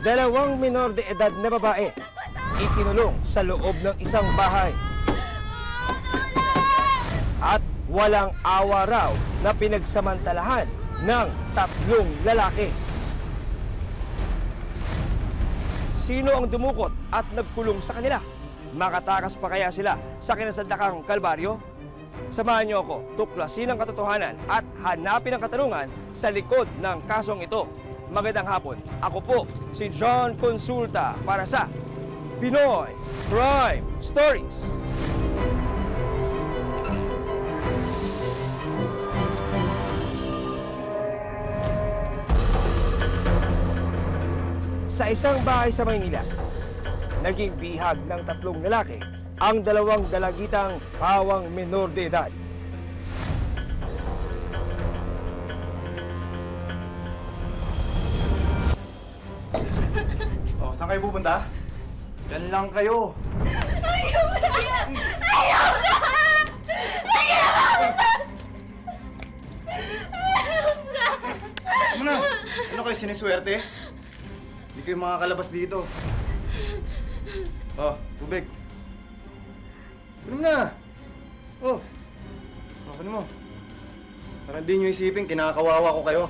Dalawang minor de edad na babae ikinulong sa loob ng isang bahay. At walang awa raw na pinagsamantalahan ng tatlong lalaki. Sino ang dumukot at nagkulong sa kanila? Makatakas pa kaya sila sa kinasandakang kalbaryo? Samahan niyo ako tuklasin ang katotohanan at hanapin ang katarungan sa likod ng kasong ito. Magandang hapon. Ako po si John Consulta para sa Pinoy Crime Stories. Sa isang bahay sa Maynila, naging bihag ng tatlong lalaki ang dalawang dalagitang pawang menor de edad. Oh, saan kayo pupunta? Diyan lang kayo. Ano na? Ano kayo siniswerte? Hindi kayo makakalabas dito. Oh, tubig. Ano na? Oh. Ano mo? Para hindi nyo isipin, kinakawawa ko kayo.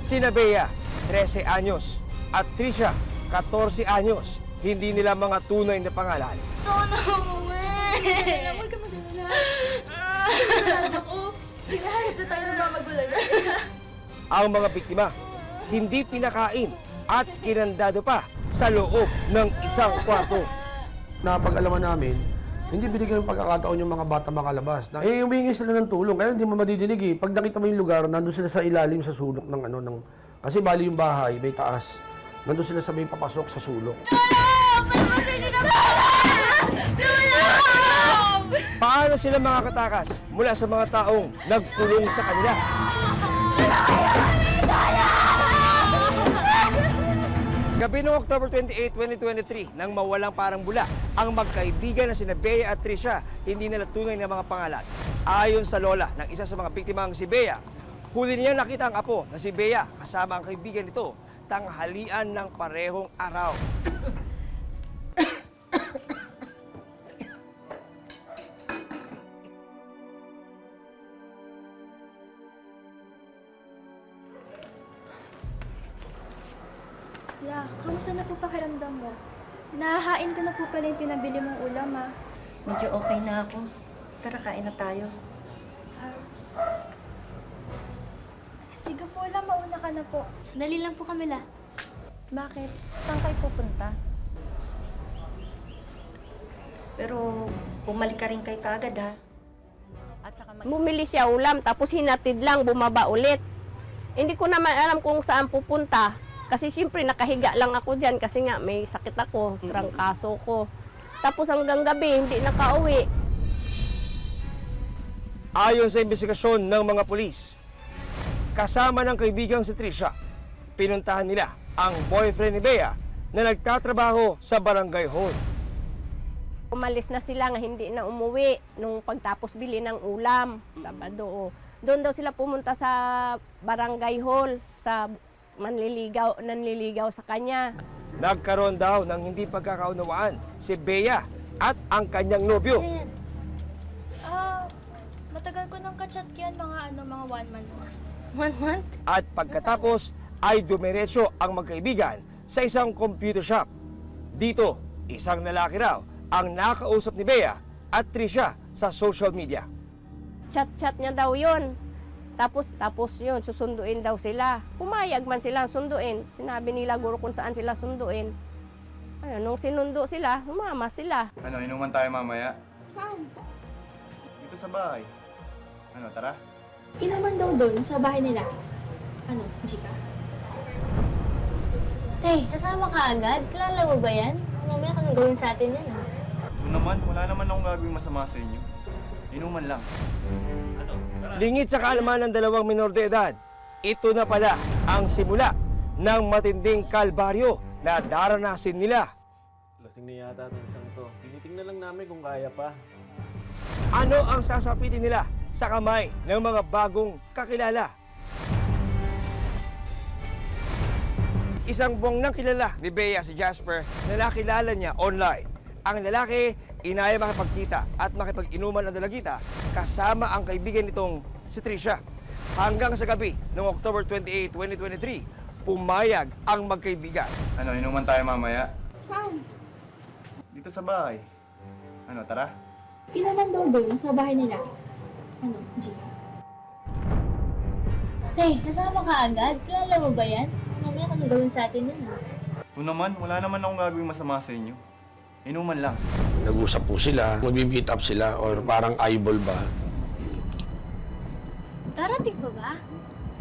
Sina Bea, 13 anyos, at Trisha, 14 anyos. Hindi nila mga tunay na pangalan. Huwag ka mag-alala. Ako, hinahanap na tayo ng mga magulang. Ang mga biktima, hindi pinakain at kinandado pa sa loob ng isang kwarto. Napag-alaman namin, hindi binigyan ng pagkakataon yung mga bata makalabas. Humingi sila ng tulong, kaya hindi mo madidinig eh. Pag nakita mo yung lugar, nandun sila sa ilalim sa sulok ng kasi bali yung bahay, may taas. Nandun sila sa may papasok sa sulok. Paano sila makakatakas mula sa mga taong nagkulong sa kanila? Gabi noong October 28, 2023, nang mawalang parang bula, ang magkaibigan na sina Bea at Trisha, hindi nila tunay na mga pangalan. Ayon sa lola ng isa sa mga biktimang si Bea, huli niya nakita ang apo na si Bea kasama ang kaibigan nito, tanghalian ng parehong araw. La, kamusta na po pakiramdam mo? Nahahain ko na po pala yung pinabili mong ulam, ah. Medyo okay na ako. Tara, kain na tayo. Sige po, La, mauna ka na po. Sandali lang po kami, La. Bakit? Saan kayo pupunta? Pero bumalik ka rin kay kagad, ha? At saka Bumili siya ulam, tapos hinatid lang, bumaba ulit. Hindi ko naman alam kung saan pupunta. Kasi siyempre nakahiga lang ako dyan kasi nga may sakit ako, trangkaso ko. Tapos hanggang gabi, hindi nakauwi. Ayon sa investigasyon ng mga pulis, kasama ng kaibigang si Trisha, pinuntahan nila ang boyfriend ni Bea na nagtatrabaho sa barangay hall. Umalis na sila nga hindi na umuwi nung pagtapos bili ng ulam, Sabado. Doon daw sila pumunta sa barangay hall, sa nanliligaw sa kanya. Nagkaroon daw ng hindi pagkakaunawaan si Bea at ang kanyang nobyo. Ayan. Matagal ko nang kachat yan, mga 1 month na. 1 month? At pagkatapos ay dumiretso ang magkaibigan sa isang computer shop. Dito, isang lalaki raw ang nakausap ni Bea at Trisha sa social media. Chat-chat niya daw yun. Tapos yun, susunduin daw sila. Pumayag man sila sunduin. Sinabi nila guro kung saan sila sunduin. Ano, nung sinundo sila, sumama sila. Ano, inuman tayo mamaya? Saan? Dito sa bahay. Ano, tara? Inuman daw doon sa bahay nila. Ano, Jika? Te, kasama ka agad? Kilala mo ba yan? Mamaya ka nang gawin sa atin yan, ah. Ito naman, wala naman akong gagawin masama sa inyo. Inuman lang. Lingid sa kaalaman ng dalawang minor de edad, ito na pala ang simula ng matinding kalbaryo na daranasin nila. Lasing na yata ng isang to. Tinitingnan lang namin kung kaya pa. Ano ang sasapitin nila sa kamay ng mga bagong kakilala? Isang buwang nang kilala ni Bea si Jasper na nakilala niya online. Ang lalaki, inaya makipagkita at makipag-inuman ng dalagita kasama ang kaibigan nitong si Trisha. Hanggang sa gabi noong October 28, 2023, pumayag ang magkaibigan. Ano, inuman tayo mamaya? Saan? Dito sa bahay. Ano, tara? Inaman daw doon sa bahay nila. Ano, G? Tay, kasama ka agad? Kilala mo ba yan? Mamaya ka nang gawin sa atin yan, ah. Ito naman, wala naman akong gagawing masama sa inyo. Inuman lang. Nag-usap po sila, magbi-meet up sila, or parang eyeball ba? Darating pa ba?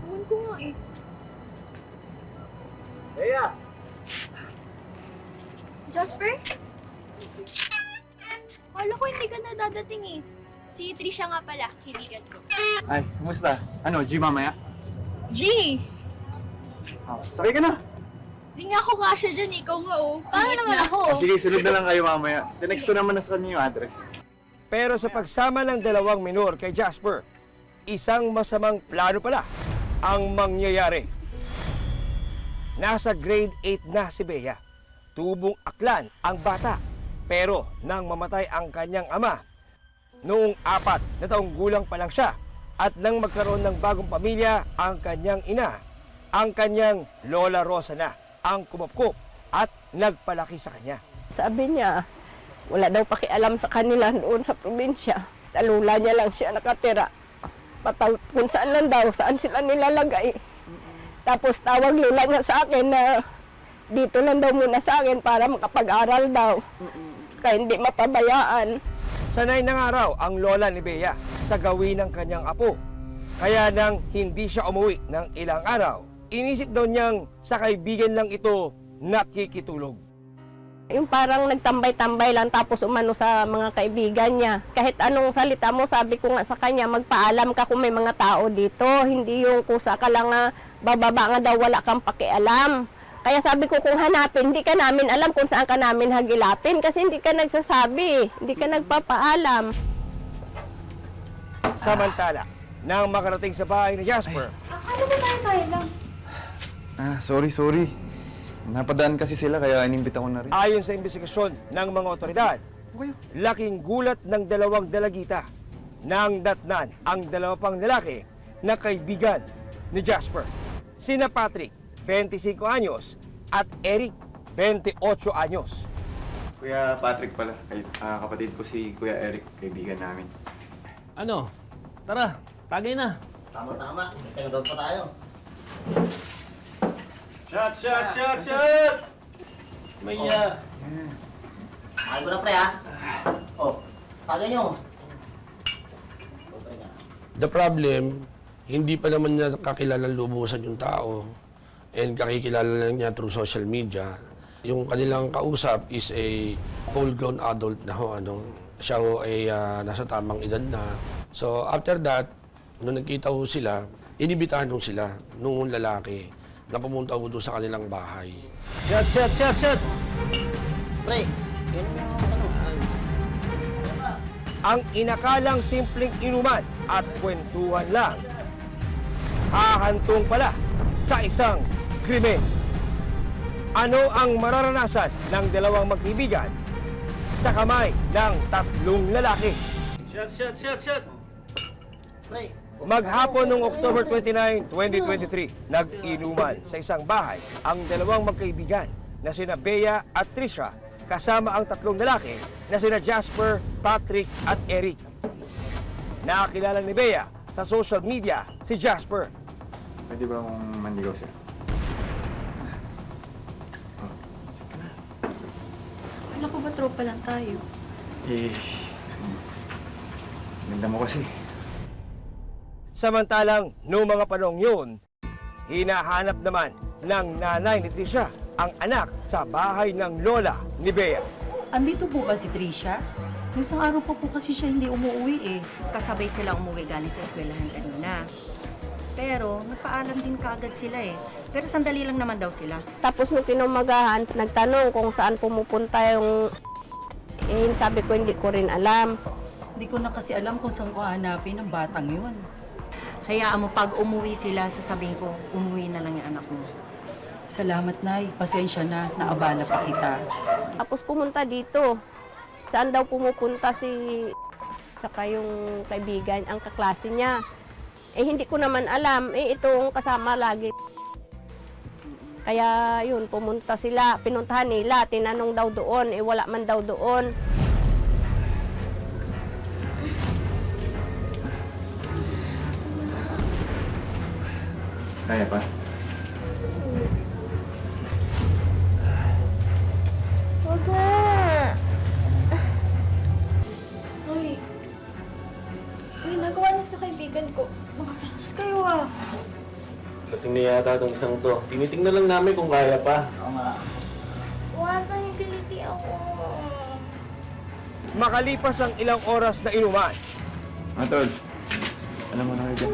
Ewan ko nga eh. Jasper? Kala ko hindi ka na dadating eh. Si Trisha nga pala, kaibigan ko. Ay, kumusta? Ano, G mamaya? G! Sakay ka na! Hindi nga ako kasya dyan, ikaw nga oh. Paano naman ako? Sige, sunod na lang kayo mamaya. Tinext ko naman na sa kanya yung address. Pero sa pagsama ng dalawang minor kay Jasper, isang masamang plano pala ang mangyayari. Nasa grade 8 na si Bea. Tubong aklan ang bata. Pero nang mamatay ang kanyang ama, noong 4 na taong gulang pa lang siya at nang magkaroon ng bagong pamilya ang kanyang ina, ang kanyang Lola Rosa na ang kumupkup at nagpalaki sa kanya. Sabi niya, wala daw pakialam sa kanila doon sa probinsya. Sa lula niya lang siya nakatira. Kung saan lang daw, saan sila nilalagay. Tapos tawag lula niya sa akin na dito lang daw muna sa akin para makapag-aral daw. Kaya hindi mapabayaan. Sanay na nga raw ang lola ni Bea sa gawin ng kanyang apo. Kaya nang hindi siya umuwi ng ilang araw, inisip daw niyang sa kaibigan lang ito nakikitulog. Yung parang nagtambay-tambay lang tapos umano sa mga kaibigan niya. Kahit anong salita mo, sabi ko nga sa kanya, magpaalam ka kung may mga tao dito. Hindi yung kusa ka lang na bababa nga daw, wala kang pakialam. Kaya sabi ko kung hanapin, hindi ka namin alam kung saan ka namin hagilapin kasi hindi ka nagsasabi, hindi ka nagpapaalam. Samantala, nang makarating sa bahay ni Jasper, Akala ko tayo lang. Sorry. Napadaan kasi sila kaya inimbita ko na rin. ayon sa investigasyon ng mga otoridad, Okay. laking gulat ng dalawang dalagita nang datnan ang dalawa pang lalaki na kaibigan ni Jasper. Sina Patrick, 25 anyos, at Eric, 28 anyos. Kuya Patrick pala. Kapatid ko si Kuya Eric, kaibigan namin. Ano? Tara, tagay na. Tama. Isang road pa tayo. Shot! Maya. Ay ko na pre ha. Oh, tagay nyo. The problem, hindi pa naman niya kakilala lubusan yung tao and kakikilala lang niya through social media. Yung kanilang kausap is a full-grown adult na ho, siya ho ay nasa tamang edad na. So after that, nung nagkita ho sila, inibitahan ho sila nung lalaki na pumunta ho doon sa kanilang bahay. Shot! Pre, yun yung Ang inakalang simpleng inuman at kwentuhan lang, hahantong pala sa isang krimen. Ano ang mararanasan ng dalawang magkaibigan sa kamay ng tatlong lalaki? Shot! Pre, Maghapon noong October 29, 2023, nag-inuman sa isang bahay ang dalawang magkaibigan na sina Bea at Trisha kasama ang tatlong lalaki na sina Jasper, Patrick at Eric. Nakakilala ni Bea sa social media si Jasper. Pwede ba akong manligaw sir? Kala ko ba tropa lang tayo? Ganda mo kasi. Samantalang noong mga panahong yun, hinahanap naman ng nanay ni Trisha ang anak sa bahay ng lola ni Bea. Andito po ba si Trisha? Yung isang araw pa po kasi siya hindi umuwi eh. Kasabay sila umuwi galing sa eskwelahan kanina. Pero nagpaalam din kaagad sila eh. Pero sandali lang naman daw sila. Tapos nung kinumagahan, nagtanong kung saan pumupunta yung... sabi ko, hindi ko rin alam. Hindi ko na kasi alam kung saan ko hanapin ang batang yun. Hayaan mo, pag umuwi sila, sasabihin ko, umuwi na lang yung anak mo. Salamat, Nay. Pasensya na. Naabala pa kita. Tapos pumunta dito. Saan daw pumupunta si... saka yung kaibigan, ang kaklase niya. Hindi ko naman alam. Itong kasama lagi. Kaya yun, pumunta sila. Pinuntahan nila. Tinanong daw doon. Wala man daw doon. Kaya pa? Huwag na. Hoy, ginagawa niyo sa kaibigan ko. Mga pistos kayo ah. Lasing na yata itong isang to. Tinitingnan lang namin kung kaya pa. Oo nga. Huwag na yung kiliti ako. Makalipas ang ilang oras na inuman, Tol. Alam mo na kayo dyan.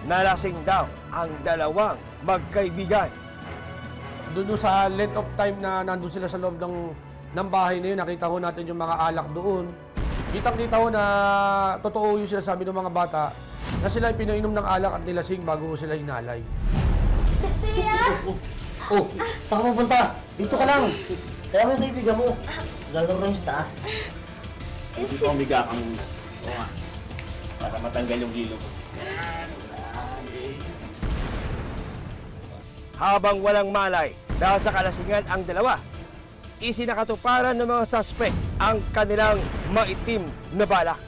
nalasing daw ang dalawang magkaibigan. Doon sa length of time na nandun sila sa loob ng bahay na yun, nakita ko natin yung mga alak doon. Kitang-kita ko na totoo yung sinasabi ng mga bata na sila pinainom ng alak at nilasing bago sila hinalay. Oh, saan ka pupunta? Dito ka lang. Kaya mo yung kaibigan mo. Galaw rin sa taas. Hindi ko umiga ka muna. Oo nga. Para matanggal yung hilo mo. Habang walang malay dahil sa kalasingan ang dalawa, isinakatuparan ng mga suspect ang kanilang maitim na balak.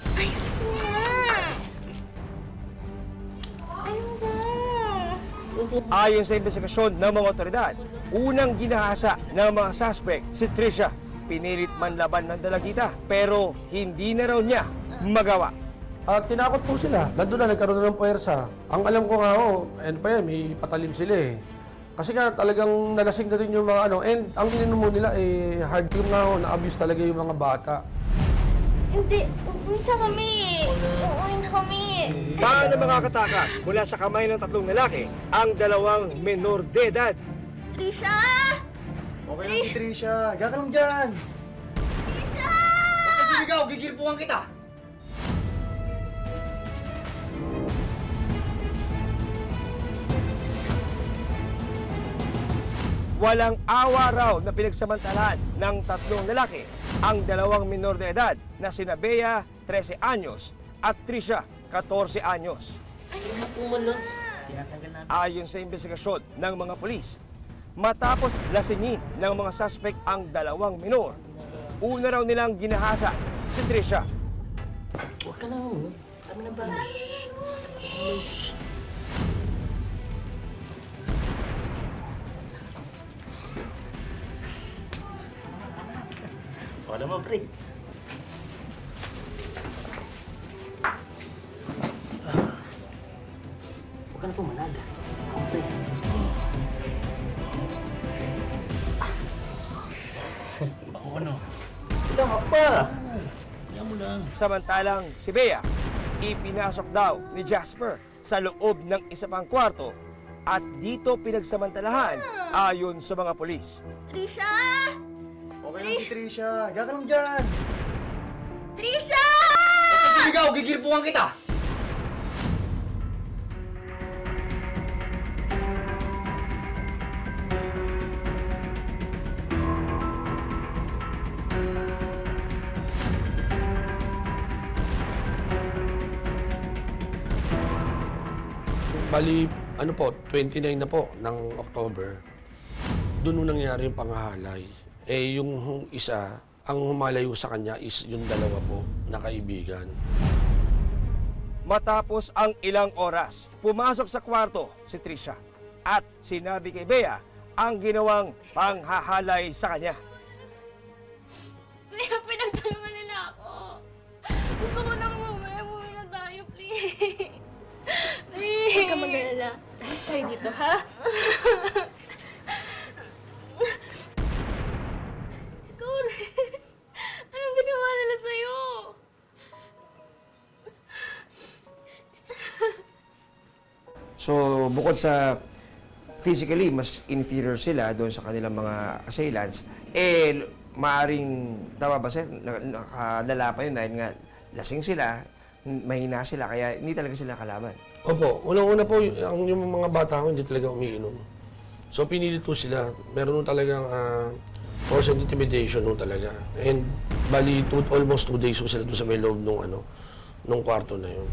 Ayon sa investigasyon ng mga otoridad, unang ginahasa ng mga suspect si Trisha. Pinilit man laban ng dalagita pero hindi na raw niya magawa. At tinakot po sila. Nandun na, nagkaroon na ng puwersa. Ang alam ko nga may patalim sila eh. Kasi nga talagang nalasing na rin yung mga and ang ininom mo nila hard cream nga na-abuse talaga yung mga bata. Hindi, uuwi na kami. Uuwi na kami. Paano makakatakas mula sa kamay ng tatlong lalaki ang dalawang menor de edad? Trisha! Okay lang si Trisha. Higa ka lang dyan. Trisha! Huwag ka siligaw. Gigilpukan kita. Walang awa raw na pinagsamantalahan ng tatlong lalaki ang dalawang menor de edad na sina Bea, 13 anyos at Trisha, 14 anyos. Ano po man lang? Tinatanggal namin. Ayon sa investigasyon ng mga pulis, matapos lasingin ng mga suspect ang dalawang menor, una raw nilang ginahasa si Trisha. Huwag ka na mo. Kami na ba? Shhh. Baka naman, pre. Huwag ka na pumalag. Ako, pre. Bako ano? Ilang ka pa. Yan mo lang. Samantalang si Bea, ipinasok daw ni Jasper sa loob ng isa pang kwarto at dito pinagsamantalahan ayon sa mga pulis. Trisha! Okay lang si Trisha. Higa ka lang dyan. Trisha! Huwag ka siligaw. Gigilpukan kita. Bali, 29 na po ng October. Doon nangyari yung panghahalay. Yung isa, ang humalayo sa kanya is yung dalawa po na kaibigan. Matapos ang ilang oras, pumasok sa kwarto si Trisha at sinabi kay Bea ang ginawang panghahalay sa kanya. Kaya pinagtulungan nila ako. Gusto ko lang mamaya, umuwi na tayo, please. Please. Huwag ka mag-alala. Alis tayo dito, ha? Ikaw rin. Anong ginawa nila sa'yo? So, bukod sa physically, mas inferior sila doon sa kanilang mga assailants, maaring, tama ba sir, nakadala pa yun dahil nga lasing sila, mahina sila, kaya hindi talaga sila kalaban. Opo, unang-una po, yung mga bata ko hindi talaga umiinom. So pinilit po sila, meron nung talagang force and intimidation nung talaga. And bali, almost 2 days po sila doon sa may loob nung kwarto na yun.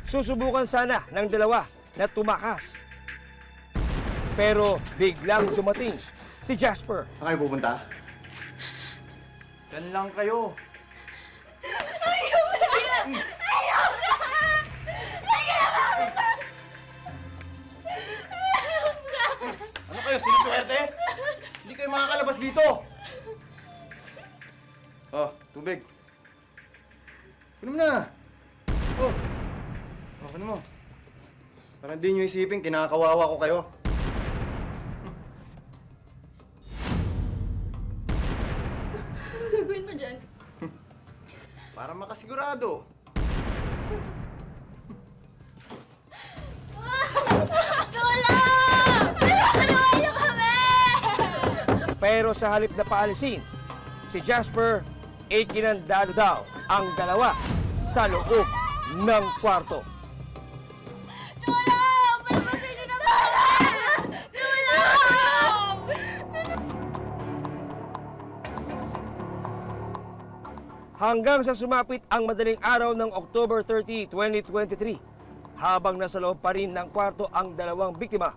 Susubukan sana ng dalawa na tumakas. Pero biglang dumating si Jasper. Saan kayo pupunta? Diyan lang kayo. Ano kayo, sinusuwerte? Hindi kayo makakalabas dito! Oh, tubig. Kunin mo na! Oh, kunin mo. Para hindi nyo isipin, kinakawawa ko kayo. Ano gagawin mo dyan? Para makasigurado. Tulong! Tulungan niyo kami! Pero sa halip na paalisin, si Jasper ay kinandado daw ang dalawa sa loob ng kwarto. Tulong! Palabasin niyo na pala! Tulong! Hanggang sa sumapit ang madaling araw ng October 30, 2023, habang nasa loob pa rin ng kwarto ang dalawang biktima.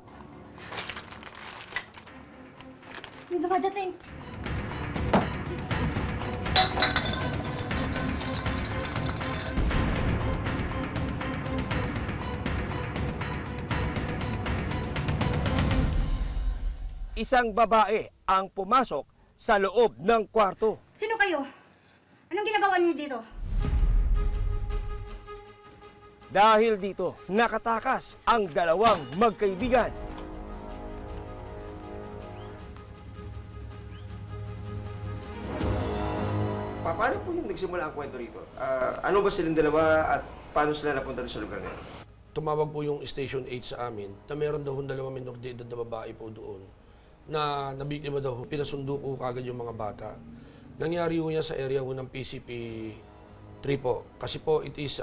May dumadating. Isang babae ang pumasok sa loob ng kwarto. Sino kayo? Anong ginagawa niyo dito? Dahil dito, nakatakas ang dalawang magkaibigan. Paano po yung nagsimula ang kwento rito? Ano ba silang dalawa at paano sila napunta sa lugar na yun? Tumawag po yung Station 8 sa amin na meron daw dalawang minor de edad na babae po doon na nabiktima daw, pinasundo ko kagad yung mga bata. Nangyari po niya sa area ko ng PCP 3 po. Kasi po it is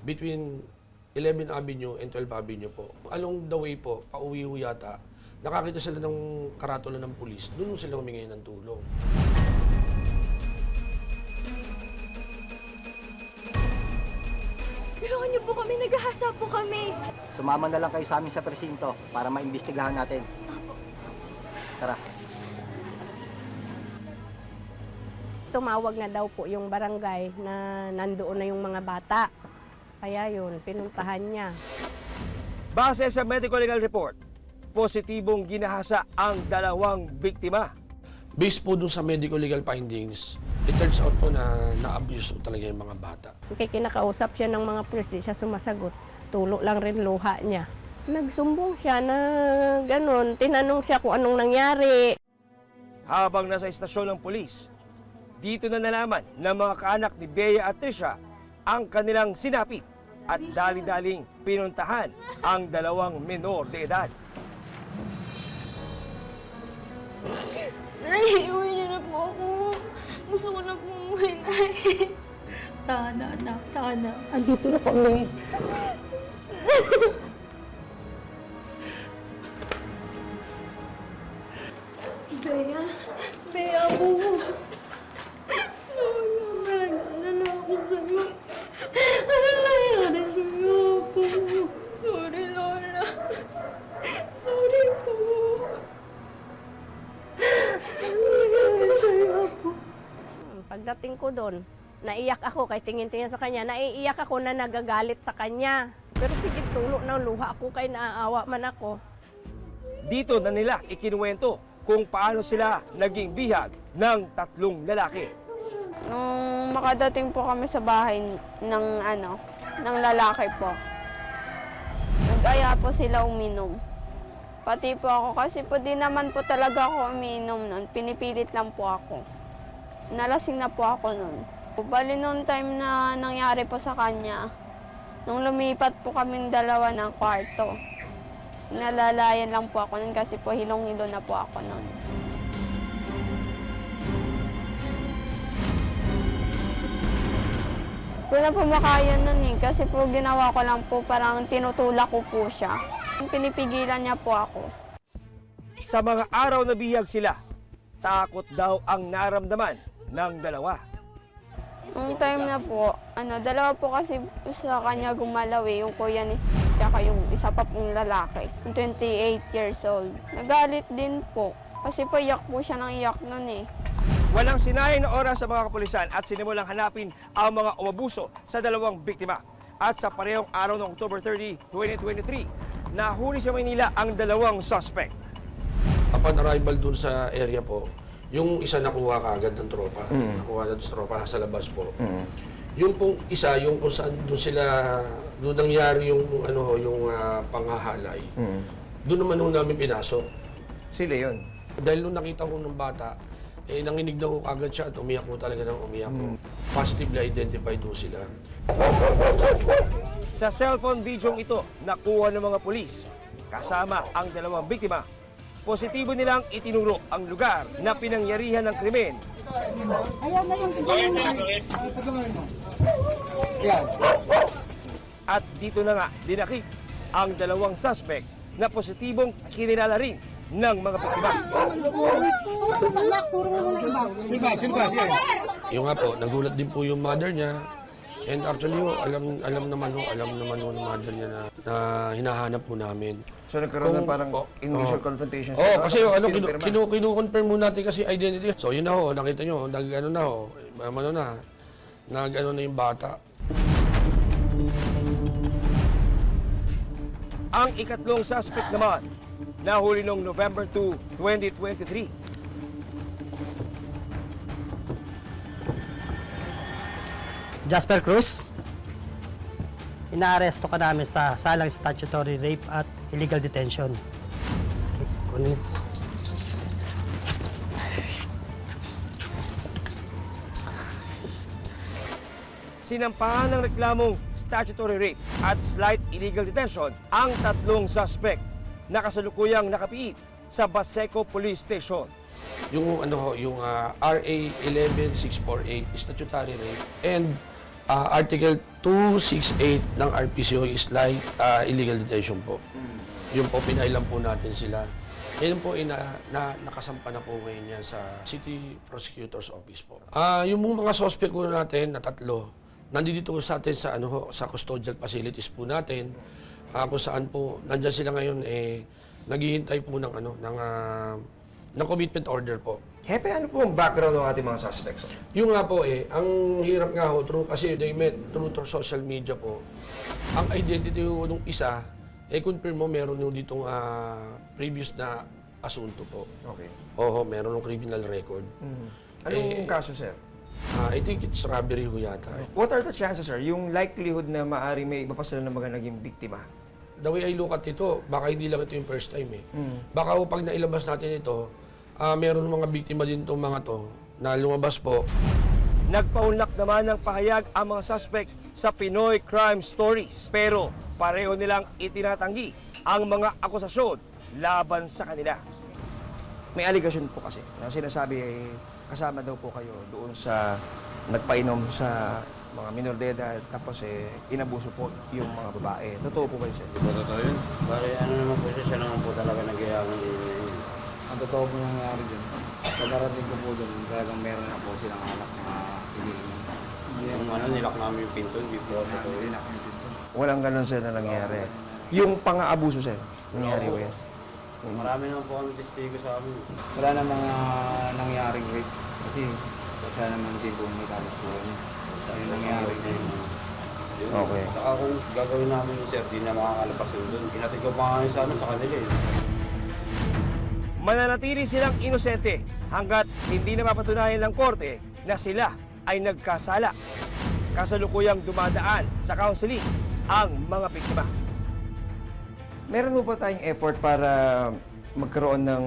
between 11 Avenue and 12 Avenue po. Along the way po, pauwi ho yata, nakakita sila ng karatula ng pulis, doon sila humingi ng tulong. Tulungan niyo po kami, naghahasa po kami. Sumama na lang kayo sa amin sa presinto para maimbestigahan natin. Tara. Tumawag na daw po yung barangay na nandoon na yung mga bata. Kaya yun, pinuntahan niya. Base sa medical legal report, positibong ginahasa ang dalawang biktima. Based po dun sa medical legal findings, it turns out po na na-abuse po talaga yung mga bata. Kaya kinakausap siya ng mga pulis, di siya sumasagot. Tulo lang rin luha niya. Nagsumbong siya na ganun, tinanong siya kung anong nangyari. Habang nasa istasyon ng pulis, dito na nalaman ng mga kaanak ni Bea at Trisha ang kanilang sinapit at dali-daling pinuntahan ang dalawang menor de edad. Nay, uwi niyo na po ako. Gusto ko na po umuwi, Nay. Tana, anak, tana. Andito na kami. Bea, Bea ako. Nalagana na ako sa'yo. Ano nangyari sa'yo ako? Sorry, Lola. Sorry po. Kasi sa'yo ako. Pagdating ko doon, naiyak ako kay tingin-tingin sa kanya. Naiiyak ako na nagagalit sa kanya. Pero sige, tulo ng luha ako kay naaawa man ako. Dito na nila ikinuwento kung paano sila naging bihag ng tatlong lalaki. Nung makadating po kami sa bahay ng lalaki po, nag-aya po sila uminom. Pati po ako kasi po di naman po talaga ako uminom nun. Pinipilit lang po ako. Nalasing na po ako nun. Bali noong time na nangyari po sa kanya, Nung lumipat po kaming dalawa ng kwarto, nalalayan lang po ako nun kasi po hilong-hilo na po ako nun. Hindi na po makaya nun eh, kasi po ginawa ko lang po parang tinutulak ko po siya. Pinipigilan niya po ako. Sa mga araw na bihag sila, takot daw ang naramdaman ng dalawa. Nung time na po, dalawa po kasi sa kanya gumalaw eh, yung kuya ni tsaka yung isa pa pong lalaki, yung 28 years old. Nagalit din po, kasi po iyak po siya ng iyak nun eh. Walang sinayang na oras sa mga kapulisan at sinimulang hanapin ang mga umabuso sa dalawang biktima. At sa parehong araw ng October 30, 2023, nahuli sa Maynila ang dalawang suspect. Upon arrival dun sa area po, yung isa nakuha kaagad ng tropa. Nakuha na sa tropa sa labas po. Yung pong isa, yung kung saan doon nangyari yung panghahalay. Doon naman nung namin pinasok. Sila yun. Dahil nung nakita ko ng bata, nanginig na ko agad siya at umiyak mo talaga ng umiyak ko. Positively identified po sila. Sa cellphone video ito, nakuha ng mga pulis kasama ang dalawang biktima. Positibo nilang itinuro ang lugar na pinangyarihan ng krimen. At dito na nga dinakip ang dalawang suspect na positibong kinilala rin ng mga biktima. Yung nga po, nagulat din po yung mother niya. And actually, alam naman ng mother niya na hinahanap po namin. So nagkaroon ng parang initial confrontation sa Oo, kasi kinu-confirm mo natin kasi identity. So yun na ho, nakita nyo, nag-ano na yung bata. Ang ikatlong suspect naman, nahuli noong November 2, 2023. Jasper Cruz, inaaresto ka namin sa salang statutory rape at illegal detention. Okay, kunin. Sinampahan ng reklamong statutory rape at slight illegal detention ang tatlong suspect na kasalukuyang nakapiit sa Baseco Police Station. Yung RA 11648 statutory rape and Article 268 ng RPCO is slight illegal detention po. Yun po, pinailan po natin sila. Yan po nakasampa na po ngayon yan sa City Prosecutor's Office po. Yung mga suspect po natin na tatlo, nandito sa atin sa custodial facilities po natin, kung saan po nandiyan sila ngayon naghihintay po ng commitment order po. Hepe, ano po ang background ng ating mga suspects? Yung nga po ang hirap nga ho, kasi they met through social media po. Ang identity ho nung isa, confirm mo meron yung ditong previous na asunto po. Okay. Oo, meron ng criminal record. Anong kaso, sir? I think it's robbery ho yata. What are the chances, sir? Yung likelihood na maaari may iba pa sila na mga naging biktima? The way I look at ito, baka hindi lang ito yung first time Baka ho, pag nailabas natin ito, meron mga biktima din itong mga to na lumabas po. Nagpaunlak naman ng pahayag ang mga suspect sa Pinoy Crime Stories. Pero pareho nilang itinatanggi ang mga akusasyon laban sa kanila. May allegation po kasi na sinasabi kasama daw po kayo doon sa nagpainom sa mga minor de edad tapos inabuso po yung mga babae. Totoo po ba yun, sir? Di ba totoo yun? Bari naman po siya naman po talaga nagyayamang Ang totoo po nangyari dun, pagkarating ko po dun, talagang meron na po silang anak na iniinom. Yung nilak namin yung pinto, hindi po totoo yun. Walang ganun, sir, na nangyari. Yung pang-aabuso, sir, nangyari ba yan? Marami naman po kami testigo sa amin. Wala na mga nangyaring rape kasi siya naman hindi po may tapos po niya. Yung nangyari na yun. Okay. Saka kung gagawin namin yung sir, di na makakalabas yun doon. Kinatid ko pa nga yun sa kanila eh. Mananatili silang inosente hanggat hindi na mapatunayan ng korte na sila ay nagkasala. Kasalukuyang dumadaan sa counseling ang mga biktima. Meron po ba tayong effort para magkaroon ng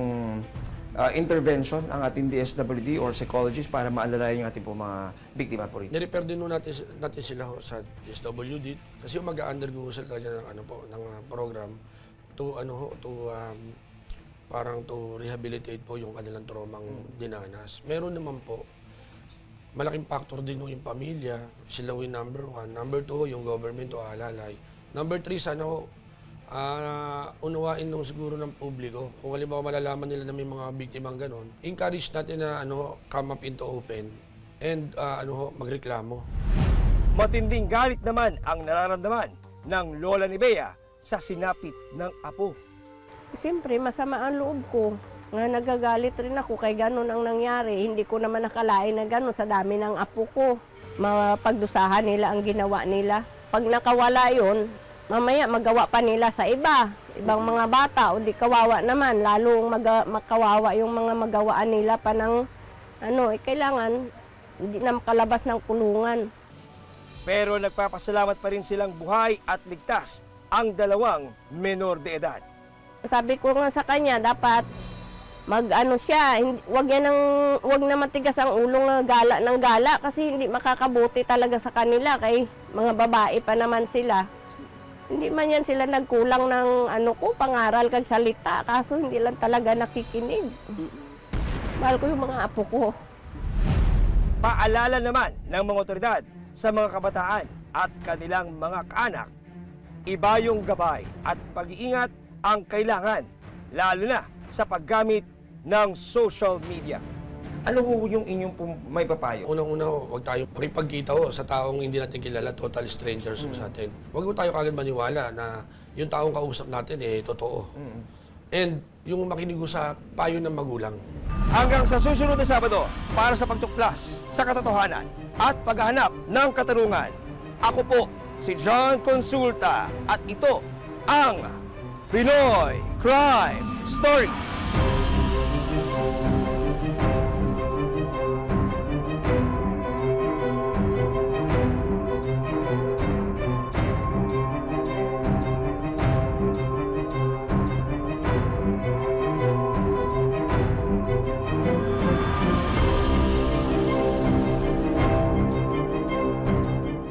intervention ang ating DSWD or psychologist para maalalayan yung ating po mga biktima po rito? Nirepair din natin sila ho sa SWD kasi yung mag-undergo sila talaga ng ng program to parang to rehabilitate po yung kanilang traumang dinanas. Meron naman po malaking factor din yung pamilya, sila yung number 1. Number 2, yung government o alalay. Number 3, sana ho unawain nung siguro ng publiko. Kung halimbawa malalaman nila na may mga biktimang ganon, encourage natin na come up into open and magreklamo. Matinding galit naman ang nararamdaman ng lola ni Bea sa sinapit ng apo. Siyempre, masama ang loob ko. Nga nagagalit rin ako kay ganon ang nangyari. Hindi ko naman nakalain na ganon sa dami ng apo ko. Mapagdusahan nila ang ginawa nila. Pag nakawala yun, mamaya magawa pa nila sa ibang mga bata o di kawawa naman. Lalong makawawa yung mga magawaan nila pa ng kailangan hindi na makalabas ng kulungan. Pero nagpapasalamat pa rin silang buhay at ligtas ang dalawang menor de edad. Sabi ko nga sa kanya, dapat siya, wag na matigas ang ulong ng gala kasi hindi makakabuti talaga sa kanila kay mga babae pa naman sila. Hindi man yan sila nagkulang ng pangaral kag salita kaso hindi lang talaga nakikinig. Mahal ko yung mga apo ko. Paalala naman ng mga otoridad sa mga kabataan at kanilang mga kaanak, iba yung gabay at pag-iingat ang kailangan, lalo na sa paggamit ng social media. Ano ho yung inyong may papayo? Unang-una, huwag tayo makipagkita sa taong hindi natin kilala, total strangers sa atin. Huwag mo tayo kagad maniwala na yung taong kausap natin totoo. And yung makinig sa payo ng magulang. Hanggang sa susunod na Sabado, para sa pagtuklas sa katotohanan at paghahanap ng katarungan, ako po si John Consulta at ito ang Pinoy Crime Stories.